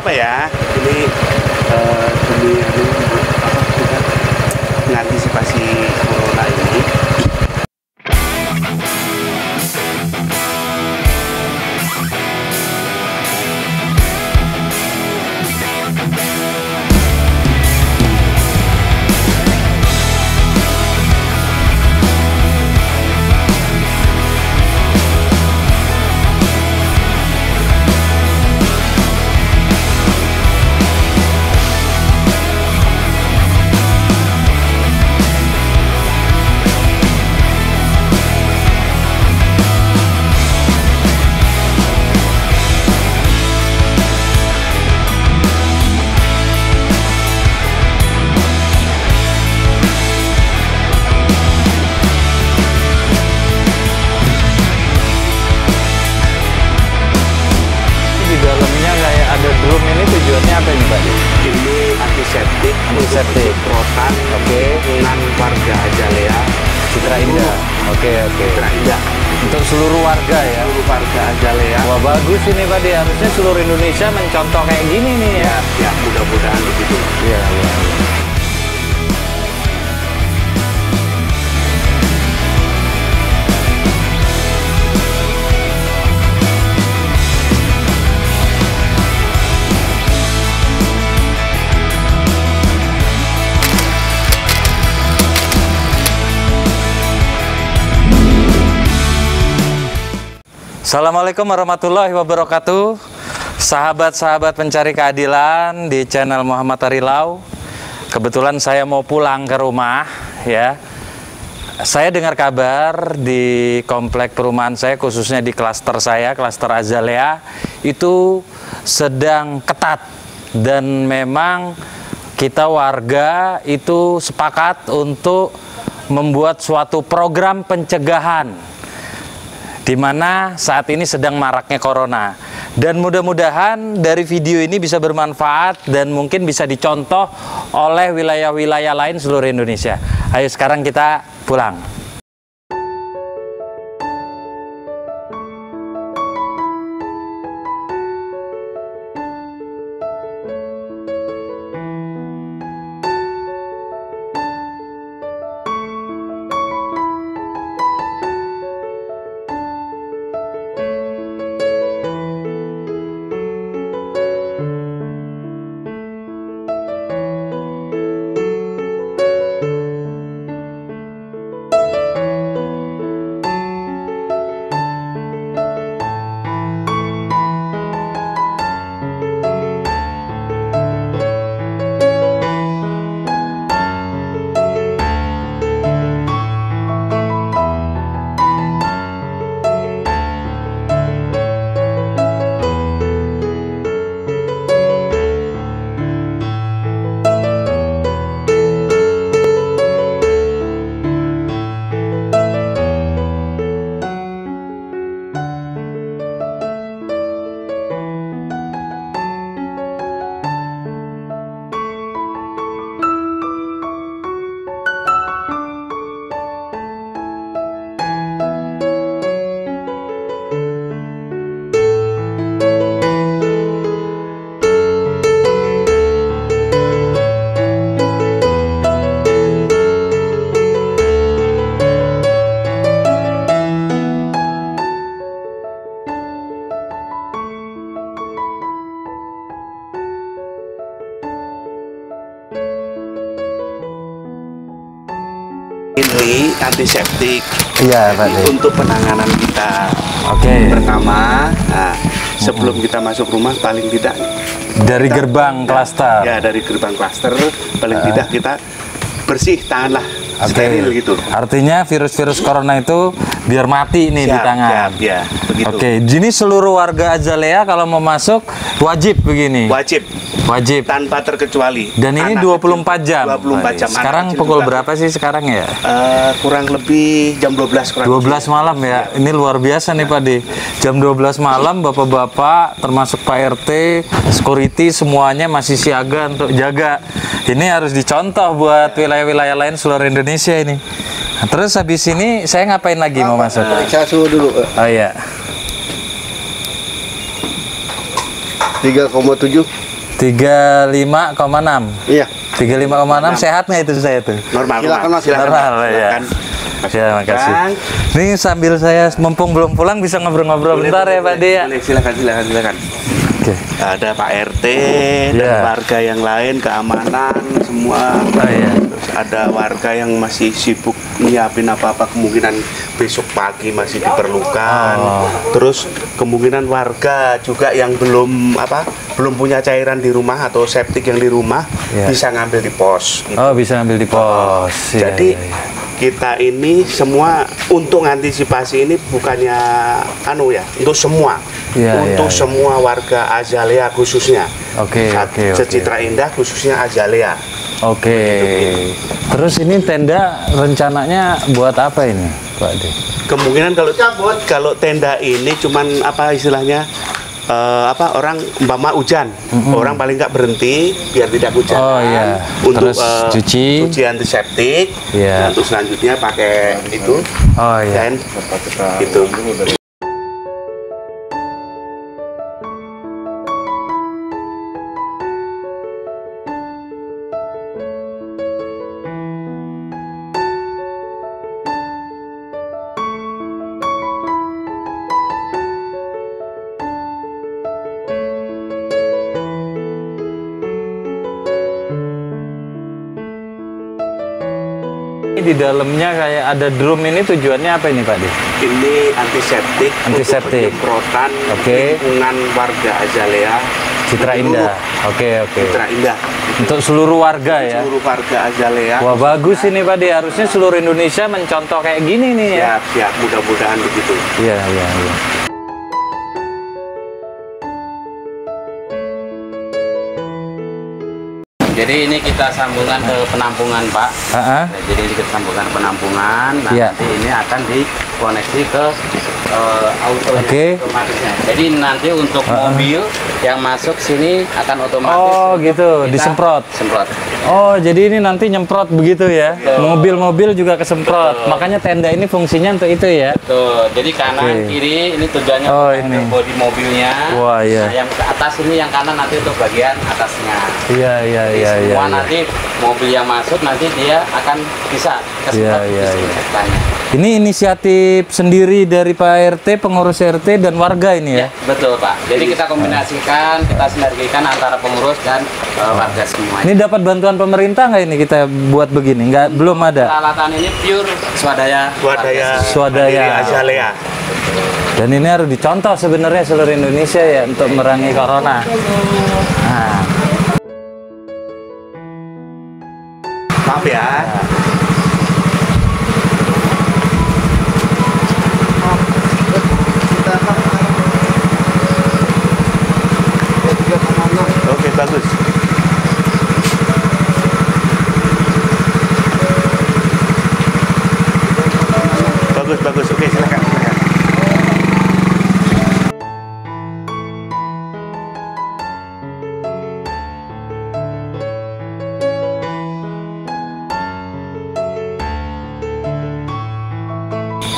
apa-apa ya. Ini demi kita mengantisipasi corona ini. Drum ini tujuannya apa ini, Pak? Ini antiseptik, semprotan, dengan warga Azalea Citra Indah. Oke. Citra Indah. Untuk seluruh warga ya. Seluruh warga Azalea. Wah, bagus ini, Pak. Harusnya seluruh Indonesia mencontoh kayak gini nih ya. Ya, mudah-mudahan begitu. Iya. Assalamualaikum warahmatullahi wabarakatuh. Sahabat-sahabat pencari keadilan di channel Muhammad Arilau. Kebetulan saya mau pulang ke rumah ya. Saya dengar kabar di komplek perumahan saya, khususnya di klaster saya, klaster Azalea, itu sedang ketat. Dan memang kita warga itu sepakat untuk membuat suatu program pencegahan di mana saat ini sedang maraknya corona. Dan mudah-mudahan dari video ini bisa bermanfaat dan mungkin bisa dicontoh oleh wilayah-wilayah lain seluruh Indonesia. Ayo sekarang kita pulang. Ini antiseptik. Iya, Pak. Untuk penanganan kita. Pertama, sebelum kita masuk rumah paling tidak dari gerbang klaster. Ya, dari gerbang klaster paling tidak kita bersih tangan lah, steril gitu. Artinya virus-virus corona itu biar mati nih di tangan. Ya, begitu. Jadi seluruh warga Azalea kalau mau masuk wajib begini. Wajib. Tanpa terkecuali. Dan ini 24 jam. 24 jam. Sekarang pukul berapa sih sekarang ya? Kurang lebih jam 12 kurang 12 malam ya. Ini luar biasa nih Pak De. Jam 12 malam bapak-bapak termasuk Pak RT, security semuanya masih siaga untuk jaga. Ini harus dicontoh buat wilayah-wilayah lain seluruh Indonesia ini. Nah, terus habis ini saya ngapain lagi mau masuk? Periksa suhu dulu. Oh iya. 3,7. 35,6. Iya. 35,6 sehat nggak itu saya tuh? Normal. Silakan, ya. Ya, makasih. Ini sambil saya mumpung belum pulang bisa ngobrol-ngobrol bentar ya Pak De ya. Silakan. Oke. Ada Pak RT dan warga yang lain, keamanan semua. Terus ada warga yang masih sibuk nyiapin apa-apa, kemungkinan besok pagi masih diperlukan. Terus kemungkinan warga juga yang belum punya cairan di rumah atau septik yang di rumah bisa ngambil di pos. Gitu. Oh, bisa ngambil di pos. Jadi kita ini semua untuk antisipasi ini bukannya untuk semua. Semua warga Azalea khususnya. Citra Indah khususnya Azalea. Terus ini tenda rencananya buat apa ini, Pak De? Kemungkinan kalau tenda ini cuman istilahnya orang umpama hujan, orang paling nggak berhenti biar tidak hujan. Untuk cuci antiseptik. Untuk selanjutnya pakai itu. Dan itu. Di dalamnya kayak ada drum, ini tujuannya apa ini Pak De? Ini antiseptik. Untuk penyemprotan lingkungan warga Azalea. Citra Indah. Citra Indah. Untuk seluruh warga ya. Seluruh warga Azalea. Wah, bagus ini Pak De. Harusnya seluruh Indonesia mencontoh kayak gini nih ya. Siap, mudah-mudahan begitu. Iya. Jadi ini kita sambungkan ke penampungan Pak. Jadi ini kita sambungkan ke penampungan. Nanti ini akan dikoneksi ke auto otomatisnya. Jadi nanti untuk mobil yang masuk sini akan otomatis. Disemprot. Jadi ini nanti nyemprot begitu ya. Mobil-mobil juga kesemprot. Makanya tenda ini fungsinya untuk itu ya. Betul. Jadi kanan kiri ini tujuannya untuk bodi mobilnya. Nah, yang ke atas ini yang kanan nanti untuk bagian atasnya. Semua nanti mobil yang masuk nanti dia akan bisa kesemprot disinfektannya. Ini inisiatif sendiri dari Pak RT, pengurus RT dan warga ini ya? Betul Pak. Jadi kita kombinasikan, kita sinergikan antara pengurus dan warga semua. Ini dapat bantuan pemerintah nggak ini kita buat begini? Belum ada. Peralatan ini pure swadaya Azalea. Dan ini harus dicontoh sebenarnya seluruh Indonesia ya untuk merangi corona. Maaf ya. Oke, bagus. Oke, silakan.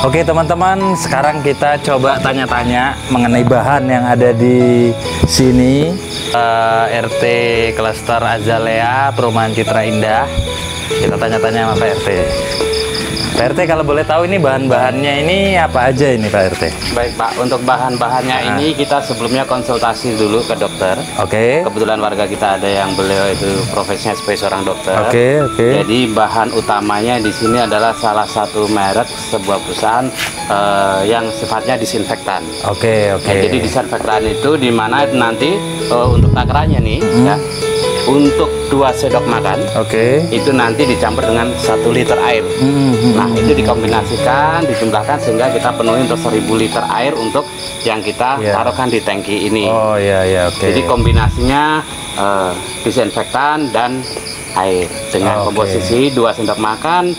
Oke teman-teman, sekarang kita coba tanya-tanya mengenai bahan yang ada di sini. RT Klaster Azalea, Perumahan Citra Indah. Kita tanya-tanya sama Pak RT. Pak RT kalau boleh tahu ini bahan-bahannya ini apa aja ini Pak RT? Baik Pak, untuk bahan-bahannya ini kita sebelumnya konsultasi dulu ke dokter. Kebetulan warga kita ada yang beliau itu profesinya sebagai seorang dokter. Jadi bahan utamanya di sini adalah salah satu merek sebuah perusahaan yang sifatnya disinfektan. Jadi disinfektan itu di mana nanti untuk takarannya nih ya. Untuk 2 sendok makan, itu nanti dicampur dengan 1 liter air. Nah, itu dikombinasikan, dijumlahkan sehingga kita penuhi untuk 1000 liter air untuk yang kita taruhkan di tangki ini. Jadi kombinasinya disinfektan dan air dengan komposisi 2 sendok makan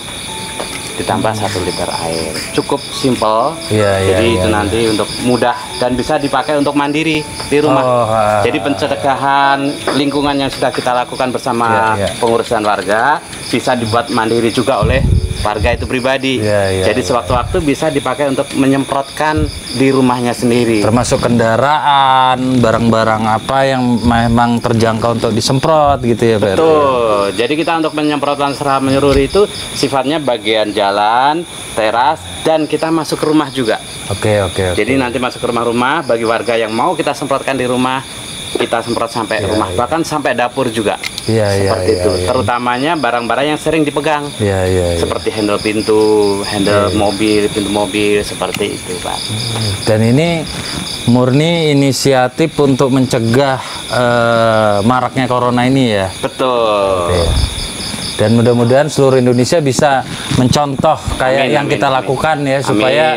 ditambah 1 liter air. Cukup simple. Jadi itu nanti untuk mudah dan bisa dipakai untuk mandiri di rumah. Jadi pencegahan lingkungan yang sudah kita lakukan bersama pengurus dan warga bisa dibuat mandiri juga oleh warga itu pribadi. Jadi sewaktu-waktu bisa dipakai untuk menyemprotkan di rumahnya sendiri. Termasuk kendaraan, barang-barang apa yang memang terjangkau untuk disemprot gitu ya, Pak? Betul. Jadi kita untuk menyemprotkan secara menyeluruh itu sifatnya bagian jalan, teras, dan kita masuk ke rumah juga. Oke. Jadi nanti masuk ke rumah-rumah bagi warga yang mau kita semprotkan di rumah, kita semprot sampai rumah, bahkan sampai dapur juga. Seperti itu. Terutamanya barang-barang yang sering dipegang. Seperti handle pintu, handle mobil, pintu mobil, seperti itu, Pak. Dan ini murni inisiatif untuk mencegah maraknya corona ini ya. Betul. Dan mudah-mudahan seluruh Indonesia bisa mencontoh kayak yang kita lakukan ya, supaya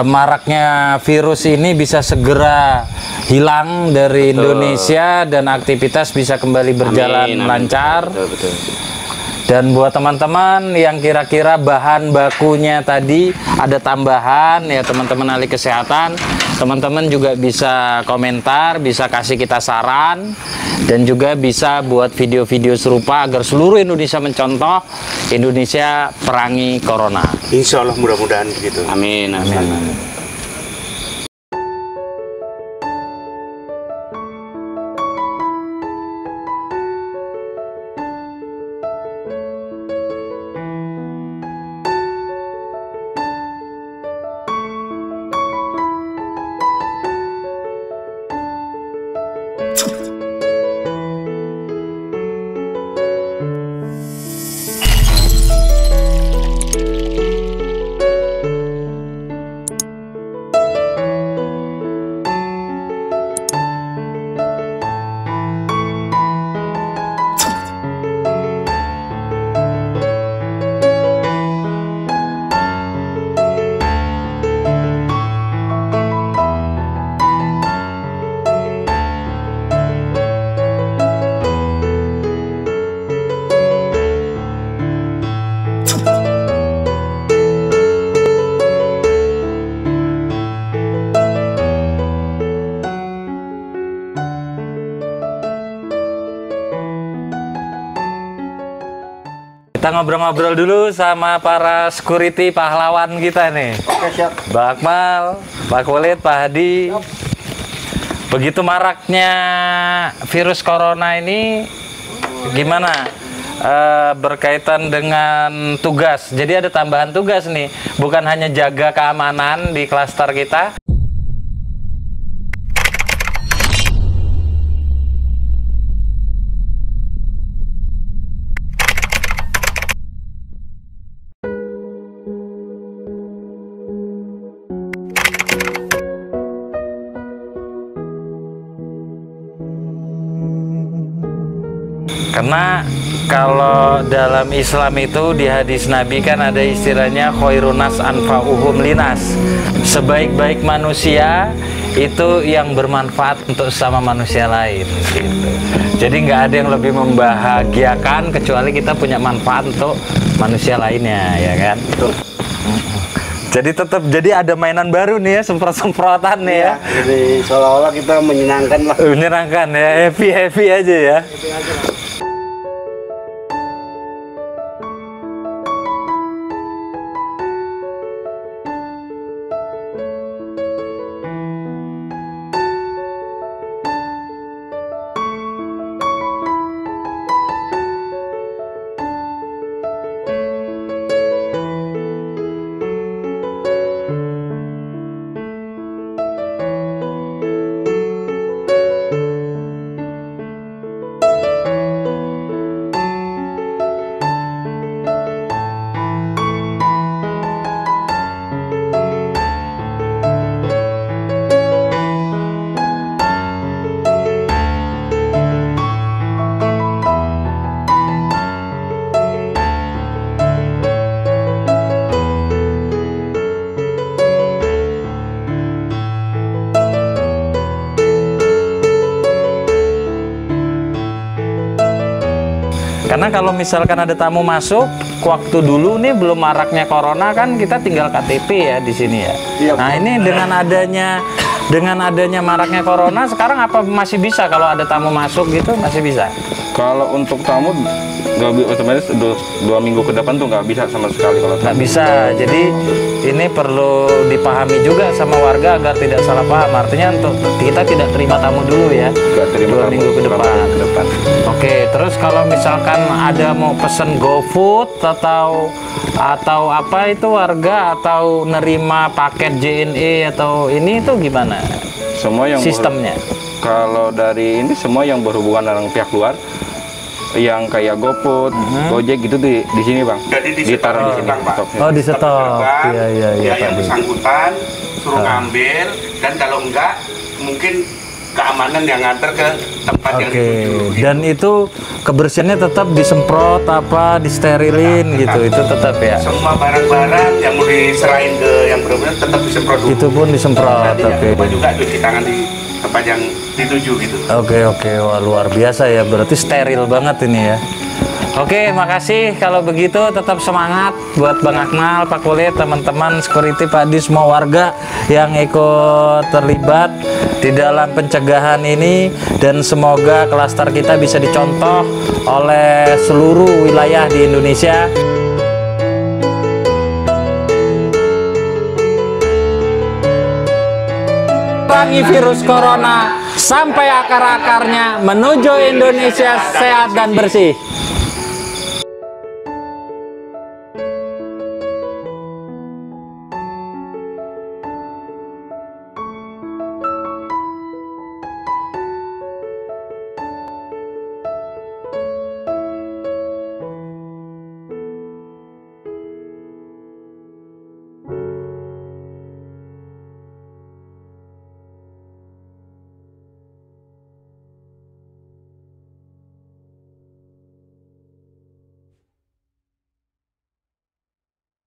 maraknya virus ini bisa segera hilang dari Indonesia dan aktivitas bisa kembali berjalan lancar. Betul. Dan buat teman-teman yang kira-kira bahan bakunya tadi ada tambahan ya, teman-teman ahli kesehatan, teman-teman juga bisa komentar, bisa kasih kita saran, dan juga bisa buat video-video serupa agar seluruh Indonesia mencontoh Indonesia perangi corona. Insya Allah mudah-mudahan begitu. Amin. Kita ngobrol-ngobrol dulu sama para security pahlawan kita nih. Oke, siap. Pak Akmal, Pak Khalid, Pak Hadi. Begitu maraknya virus corona ini, gimana berkaitan dengan tugas? Jadi ada tambahan tugas nih, bukan hanya jaga keamanan di klaster kita. Karena kalau dalam Islam itu di hadis Nabi kan ada istilahnya khairunas anfa'uhum linas. Sebaik-baik manusia itu yang bermanfaat untuk sesama manusia lain gitu. Jadi nggak ada yang lebih membahagiakan kecuali kita punya manfaat untuk manusia lainnya, ya kan? Betul. Jadi tetap ada mainan baru nih ya, semprot-semprotan nih ya. Jadi seolah-olah kita menyenangkan lah. Menyenangkan ya, happy aja ya. Karena kalau misalkan ada tamu masuk, waktu dulu nih belum maraknya corona kan kita tinggal KTP ya di sini ya. Nah ini dengan adanya dengan adanya maraknya corona sekarang apa masih bisa kalau ada tamu masuk gitu masih bisa? Kalau untuk tamu otomatis 2 minggu ke depan tuh nggak bisa sama sekali kalau nggak bisa. Jadi ini perlu dipahami juga sama warga agar tidak salah paham. Artinya untuk kita tidak terima tamu dulu ya. Nggak terima 2 minggu ke depan. Oke, terus kalau misalkan ada mau pesen GoFood atau apa itu warga atau nerima paket JNE atau ini itu gimana? Semua yang sistemnya. Kalau dari ini semua yang berhubungan dengan pihak luar, yang kayak GoFood, Gojek gitu di sini bang. Jadi ditaruh di sini Pak. Oh di stok. Iya. Yang bersangkutan suruh ngambil dan kalau enggak mungkin keamanan yang nganter ke tempat yang dituju. Dan itu kebersihannya tetap disemprot disterilin gitu. Itu tetap ya. Semua barang-barang yang mau diserahin ke yang benar-benar tetap disemprot dulu. Itu pun disemprot. Oke. Juga cuci tangan di tempat yang dituju gitu. Oke. Wah, luar biasa ya. Berarti steril banget ini ya. Oke, makasih. Kalau begitu tetap semangat buat Bang Akmal, Pak Kulit, teman-teman security, Pak Di, semua warga yang ikut terlibat di dalam pencegahan ini, dan semoga klaster kita bisa dicontoh oleh seluruh wilayah di Indonesia. Perangi virus corona sampai akar-akarnya menuju Indonesia sehat dan bersih.